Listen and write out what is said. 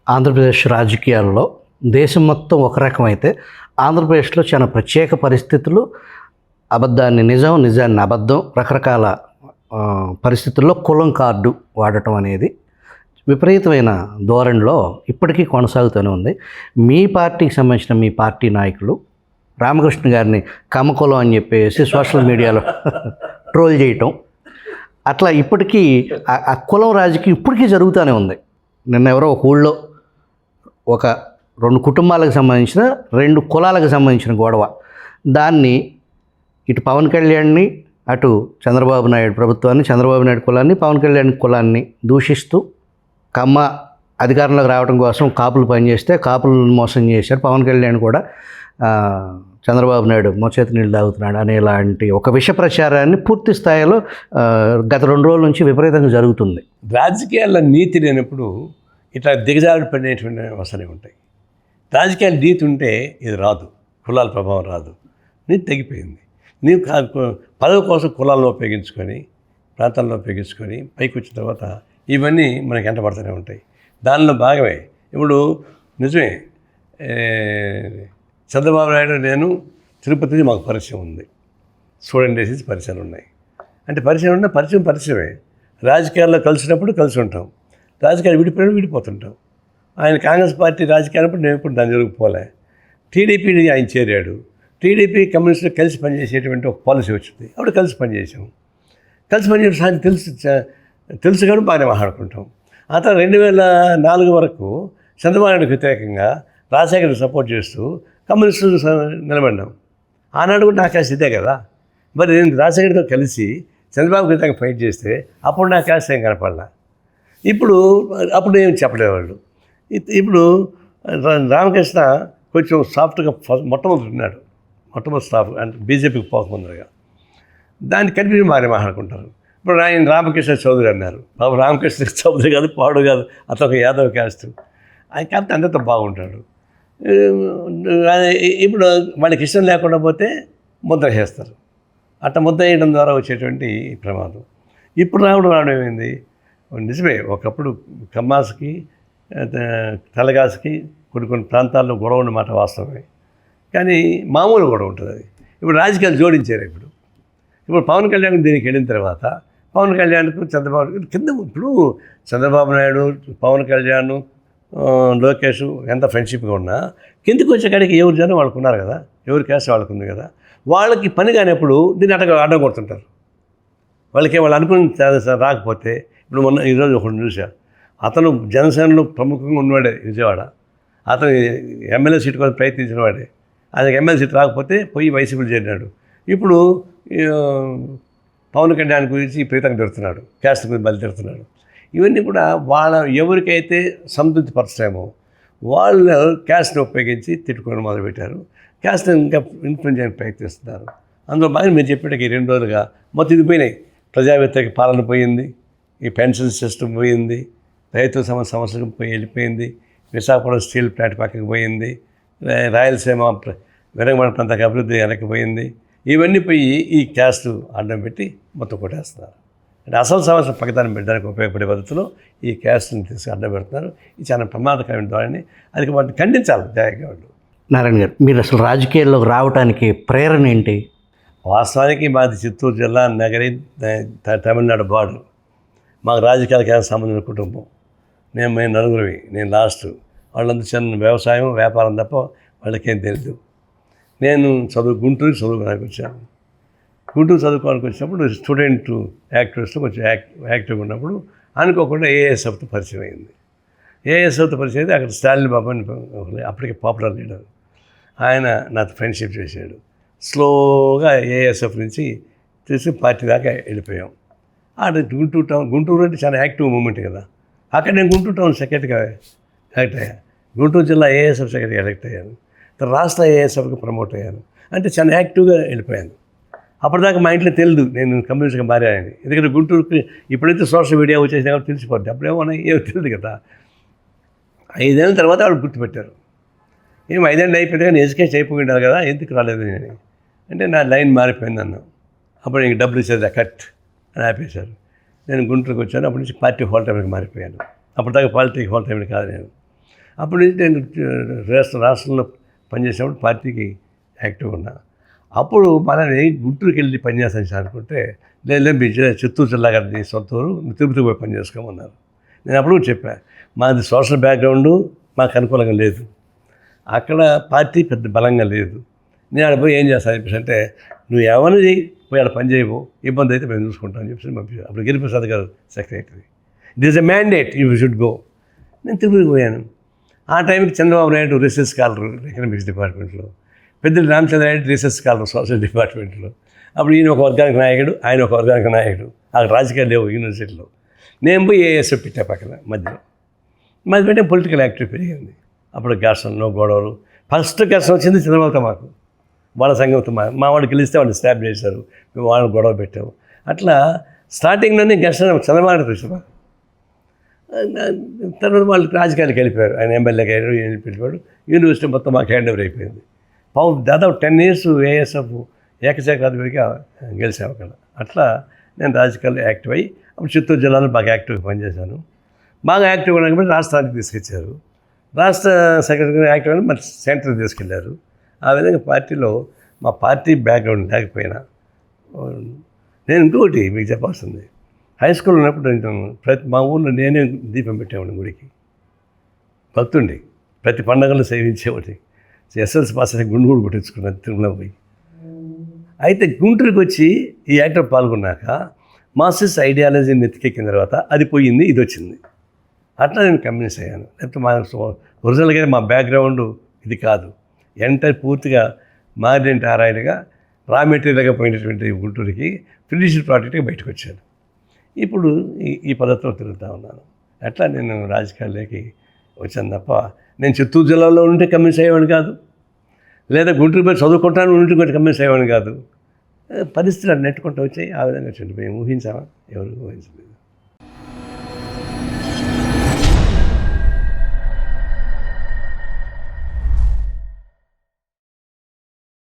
ఆంధ్రప్రదేశ్ రాజకీయాల్లో దేశం మొత్తం ఒక రకమైతే ఆంధ్రప్రదేశ్లో చాలా ప్రత్యేక పరిస్థితులు, అబద్ధాన్ని నిజం, నిజాన్ని అబద్ధం, రకరకాల పరిస్థితుల్లో కులం కార్డు వాడటం అనేది విపరీతమైన ధోరణిలో ఇప్పటికీ కొనసాగుతూనే ఉంది. మీ పార్టీకి సంబంధించిన మీ పార్టీ నాయకులు రామకృష్ణ గారిని కమ్మకులం అని చెప్పేసి సోషల్ మీడియాలో ట్రోల్ చేయటం, అట్లా ఇప్పటికీ ఆ కులం రాజకీయం ఇప్పటికీ జరుగుతూనే ఉంది. నిన్న ఎవరో ఒక ఊళ్ళో ఒక 2 కుటుంబాలకు సంబంధించిన 2 కులాలకు సంబంధించిన గొడవ, దాన్ని ఇటు పవన్ కళ్యాణ్ని, అటు చంద్రబాబు నాయుడు ప్రభుత్వాన్ని, చంద్రబాబు నాయుడు కులాన్ని, పవన్ కళ్యాణ్ కులాన్ని దూషిస్తూ కమ్మ అధికారంలోకి రావడం కోసం కాపులు పనిచేస్తే కాపులను మోసం చేశారు, పవన్ కళ్యాణ్ కూడా చంద్రబాబు నాయుడు మోచేతి నీళ్ళు తాగుతున్నాడు అనేలాంటి ఒక విష ప్రచారాన్ని పూర్తి స్థాయిలో గత 2 రోజుల నుంచి విపరీతంగా జరుగుతుంది. రాజకీయాల్లో నీతి లేనప్పుడు ఇట్లా దిగజారుడు పడినటువంటి అవసరం ఉంటాయి. రాజకీయాలు నీతి ఉంటే ఇది రాదు, కులాల ప్రభావం రాదు. నీతి తగ్గిపోయింది. నీవు పదవి కోసం కులాలను ఉపయోగించుకొని, ప్రాంతాలను ఉపయోగించుకొని పైకి వచ్చిన తర్వాత ఇవన్నీ మనకి ఎంటబడుతూనే ఉంటాయి. దానిలో భాగమే ఇప్పుడు నిజమే, చంద్రబాబు నాయుడు నేను తిరుపతి మాకు పరిచయం ఉంది, స్టూడెంట్ డేసెస్ పరిచయాలు ఉన్నాయి. అంటే పరిచయం ఉన్న పరిచయమే. రాజకీయాల్లో కలిసినప్పుడు కలిసి ఉంటాం, రాజకీయాలు విడిపోయినప్పుడు విడిపోతుంటాం. ఆయన కాంగ్రెస్ పార్టీ రాజకీయాలప్పుడు నేను ఇప్పుడు దాని జరుగుపోలే. టీడీపీని ఆయన చేరాడు. టీడీపీ కమ్యూనిస్టులు కలిసి పనిచేసేటువంటి ఒక పాలసీ వచ్చింది, అప్పుడు కలిసి పనిచేసాం. కలిసి పనిచేసే తెలుసు కానీ బాగానే మాట్లాడుకుంటాం. ఆ తర్వాత 2004 వరకు చంద్రబాబు నాయుడుకి వ్యతిరేకంగా రాజశేఖర్ని సపోర్ట్ చేస్తూ కమ్యూనిస్టులు నిలబడినాం. ఆనాడు కూడా నా క్యాస్ట్ ఇదే కదా. మరి నేను రాజశేఖర్తో కలిసి చంద్రబాబు వ్యతిరేకంగా ఫైట్ చేస్తే అప్పుడు నా క్యాస్ట్ ఏం కనపడలా. అప్పుడు ఏం చెప్పలేవాళ్ళు. ఇప్పుడు రామకృష్ణ కొంచెం సాఫ్ట్గా మొట్టమొదటి ఉన్నాడు, మొట్టమొదటి స్టాఫ్ అంటే బీజేపీకి పోకముందరగా. దాన్ని కనిపించి మారే మాట్లాడుకుంటారు. ఇప్పుడు ఆయన రామకృష్ణ చౌదరి అన్నారు. బాబు రామకృష్ణ చౌదరి కాదు, పాడు కాదు, అతను ఒక యాదవ్ క్యాస్ట్. ఆయన కాబట్టి అందరితో బాగుంటాడు. ఇప్పుడు వాళ్ళకి ఇష్టం లేకుండా పోతే ముద్ర చేస్తారు. అట్లా ముద్ర వేయడం ద్వారా వచ్చేటువంటి ప్రమాదం. ఇప్పుడు రావడం ఏమైంది? నిజమే, ఒకప్పుడు కమ్మాస్కి తెలగాసుకి కొన్ని ప్రాంతాల్లో గొడవ ఉన్నమాట వాస్తవమే. కానీ మామూలు గొడవ ఉంటుంది అది. ఇప్పుడు రాజకీయాలు జోడించారు. ఇప్పుడు పవన్ కళ్యాణ్ దీనికి వెళ్ళిన తర్వాత పవన్ కళ్యాణ్కు చంద్రబాబు కింద ఇప్పుడు చంద్రబాబు నాయుడు, పవన్ కళ్యాణ్, లోకేష్ ఎంత ఫ్రెండ్షిప్గా ఉన్నా కిందకి వచ్చేకాడికి ఎవరు జనం వాళ్ళకు ఉన్నారు కదా, ఎవరి క్యాస్ట్ వాళ్ళకు ఉంది కదా. వాళ్ళకి పని కానప్పుడు దీన్ని అడ్డం కొడుతుంటారు. వాళ్ళు అనుకుని రాకపోతే ఇప్పుడు మొన్న ఈరోజు ఒకటి చూసా, అతను జనసేనలో ప్రముఖంగా ఉన్నవాడే విజయవాడ, అతను ఎమ్మెల్యే సీటు కోసం ప్రయత్నించిన వాడే. ఆయనకు ఎమ్మెల్యే సీట్ రాకపోతే పోయి వైసీపీలో చేరినాడు. ఇప్పుడు పవన్ కళ్యాణ్ గురించి ప్రీతంగా తిడుతున్నాడు, క్యాస్ట్ గురించి బలి తిడుతున్నాడు. ఇవన్నీ కూడా ఎవరికైతే సంతృప్తి పరుస్తామో వాళ్ళు క్యాస్ట్ని ఉపయోగించి తిట్టుకోవడం మొదలుపెట్టారు. క్యాస్ట్ని ఇంకా ఇన్ఫ్లుయెన్స్ చేయడానికి ప్రయత్నిస్తున్నారు. అందులో బాగా మీరు చెప్పేటకి 2 రోజులుగా మొత్తం ఇది పోయినాయి. ప్రజా వ్యతిరేక పాలన పోయింది, ఈ పెన్షన్ సిస్టమ్ పోయింది, రైతు సమస్యలు వెళ్ళిపోయింది, విశాఖపట్నం స్టీల్ ప్లాంట్ పక్కకి పోయింది, రాయలసీమ వెనకబడిన ప్రాంతానికి అభివృద్ధి వెనక్కిపోయింది. ఇవన్నీ పోయి ఈ క్యాస్ట్ అడ్డం పెట్టి మొత్తం కొట్టేస్తున్నారు. అంటే అసలు సమస్య పక్కదాన్ని పెట్టడానికి ఉపయోగపడే పద్ధతిలో ఈ క్యాస్ట్ని తీసుకు అడ్డం పెడుతున్నారు. ఇది చాలా ప్రమాదకరమైన ద్వారానే అది వాటిని ఖండించాలి జాగ్రత్తగా వాళ్ళు. నారాయణ గారు, మీరు అసలు రాజకీయాల్లోకి రావడానికి ప్రేరణ ఏంటి? వాస్తవానికి మాది చిత్తూరు జిల్లా నగరి, తమిళనాడు బార్డర్. మాకు రాజకీయాలకు సంబంధించిన కుటుంబం. మేము 9 నేను లాస్ట్. వాళ్ళంతా చిన్న వ్యవసాయం వ్యాపారం తప్ప వాళ్ళకేం తెలియదు. నేను గుంటూరు చదువుకోవడానికి వచ్చాను. గుంటూరు చదువుకోవడానికి వచ్చినప్పుడు స్టూడెంట్ యాక్టివిస్ట్లో కొంచెం యాక్టివ్గా ఉన్నప్పుడు అనుకోకుండా ఏఎస్ఎఫ్తో పరిచయం అయింది. ఏఎస్ఎఫ్తో పరిచయం అయితే అక్కడ స్టాలిన్ బాబు అని అప్పటికే పాపులర్ లీడర్, ఆయన నాతో ఫ్రెండ్షిప్ చేశాడు. స్లోగా ఏఎస్ఎఫ్ నుంచి తీసి పార్టీ దాకా వెళ్ళిపోయాం. గుంటూరు అంటే చాలా యాక్టివ్ మూమెంట్ కదా. అక్కడ నేను గుంటూరు టౌన్ సెక్రటరీగా ఎలక్ట్ అయ్యాను. గుంటూరు జిల్లా ఏఎస్ఎఫ్ సెక్రటరీ ఎలక్ట్ అయ్యాను. రాష్ట్ర ఏఎస్ఎఫ్కి ప్రమోట్ అయ్యాను. అంటే చాలా యాక్టివ్గా వెళ్ళిపోయాను. అప్పటిదాకా మా ఇంట్లో తెలియదు నేను కమ్యూనిస్ట్గా మారానని. ఎందుకంటే గుంటూరుకి ఇప్పుడైతే సోషల్ మీడియా వచ్చేసినా కాబట్టి తెలిసిపోద్ది. అప్పుడేమో ఏమో తెలియదు కదా. 5 ఏళ్ళ తర్వాత వాళ్ళు గుర్తుపెట్టారు. 5 ఏళ్ళు అయిపోయింది కానీ ఎడ్యుకేషన్ అయిపోయి ఉండాలి కదా, ఎందుకు రాలేదు నేను అంటే నా లైన్ మారిపోయింది అన్నాను. అప్పుడు నీకు డబ్బులు ఇచ్చేది కట్ అని ఆపేశారు. నేను గుంటూరుకి వచ్చాను. అప్పటి నుంచి పార్టీ హోల్ టైంకి మారిపోయాను. అప్పటిదాకా పాలిటిక్ హోల్ టైంకి కాదు నేను. అప్పటి నుంచి నేను రాష్ట్రంలో పనిచేసినప్పుడు పార్టీకి యాక్టివ్గా ఉన్నా. అప్పుడు మనని గుంటూరుకి వెళ్ళి పనిచేస్తాను అనుకుంటే లేదు మీ చిత్తూరు జిల్లా గారిని సొంత ఊరు తిరుపతికి పోయి పని చేసుకోమన్నారు. నేను అప్పుడు కూడా చెప్పాను, మాది సోషల్ బ్యాక్గ్రౌండు మాకు అనుకూలంగా లేదు, అక్కడ పార్టీ పెద్ద బలంగా లేదు, నేను ఆడ పోయి ఏం చేస్తాను చెప్పేసి అంటే నువ్వు ఎవరిని పోయి ఆడ పని చేయవు, ఇబ్బంది అయితే మేము చూసుకుంటామని చెప్పేసి పంపించాను. అప్పుడు గిరిప్రసాద్ గారు secretary, it is a mandate you should go. నేను తిరుపతికి పోయాను. ఆ టైంకి Chandrababu Naidu research scholar economics డిపార్ట్మెంట్లో, పెద్దలు Ramachandra Naidu research scholar social డిపార్ట్మెంట్లో. అప్పుడు ఈయన ఒక వర్గానికి నాయకుడు, ఆయన ఒక వర్గానికి నాయకుడు. ఆ రాజకీయాలు లేవు యూనివర్సిటీలో. నేను పోయి ఏఎస్ఎఫ్ పెట్టా పక్కన మధ్యలో పెట్టే పొలిటికల్ యాక్టివ్ పెరిగింది. అప్పుడు ఘర్షణలు గొడవలు. ఫస్ట్ ఘర్షణ వచ్చింది చంద్రబాబుతో మాకు, వాళ్ళ సంఘంతో మా వాడు గెలిస్తే వాళ్ళు స్టాప్ చేశారు, మేము వాళ్ళని గొడవ పెట్టాము. అట్లా స్టార్టింగ్లోనే ఘర్షణ చంద్రబాబు చూసాం. తర్వాత వాళ్ళు రాజకీయాలకు వెళ్ళిపోయారు. ఆయన ఎమ్మెల్యేగా వెళ్ళిపోయాడు. యూనివర్సిటీ మొత్తం మాకు హ్యాండ్ ఓవర్ అయిపోయింది. దాదాపు 10 years ఏఎస్ఎఫ్ ఏకశాఖాధిపతిగా గెలిచాము అక్కడ. అట్లా నేను రాజకీయాల్లో యాక్టివ్ అయ్యి అప్పుడు చిత్తూరు జిల్లాలో బాగా యాక్టివ్గా పనిచేశాను. బాగా యాక్టివ్గా ఉన్నప్పుడు రాష్ట్రానికి తీసుకొచ్చారు. రాష్ట్ర సెక్రటరీ యాక్టివ్ అని మరి సెంటర్కి తీసుకెళ్లారు. ఆ విధంగా పార్టీలో మా పార్టీ బ్యాక్గ్రౌండ్ లేకపోయినా నేను ఇంకొకటి మీకు చెప్పాల్సింది, హై స్కూల్ ఉన్నప్పుడు మా ఊళ్ళో నేనే దీపం పెట్టేవాడిని గుడికి, భక్తుండి ప్రతి పండుగలు సేవించేవాడిని. ఎస్ఎల్సి పాస్ అయితే గుండు కూడా కొట్టించుకున్నాను తిరుమల పోయి. అయితే గుంటూరుకి వచ్చి ఈ యాక్టర్ పాల్గొన్నాక మార్క్సిస్ట్ ఐడియాలజీని ఎత్తికెక్కిన తర్వాత అది పోయింది, ఇది వచ్చింది. అట్లా నేను కన్విన్స్ అయ్యాను. లేకపోతే మా ఒరిజినల్గా మా బ్యాక్గ్రౌండ్ ఇది కాదు, ఎంటర్ పూర్తిగా మార్డెంట్ ఆరాయిగా రా మెటీరియల్గా పోయినటువంటి గుంటూరుకి ఫినిష్డ్ ప్రోడక్ట్గా బయటకు వచ్చాను. ఇప్పుడు ఈ పద్ధతిలో తిరుగుతూ ఉన్నాను. అట్లా నేను రాజకీయాల్లోకి వచ్చాను తప్ప నేను చిత్తూరు జిల్లాలో ఉంటే కన్విన్స్ అయ్యేవాడిని కాదు, లేదా గుంటూరు పోయి చదువుకుంటాను ఉంటే కూడా కన్విన్స్ అయ్యేవాడిని కాదు. పరిస్థితులు నెట్టుకుంటూ వచ్చాయి. ఆ విధంగా వచ్చింది. మేము ఊహించామా? ఎవరు ఊహించలేదు.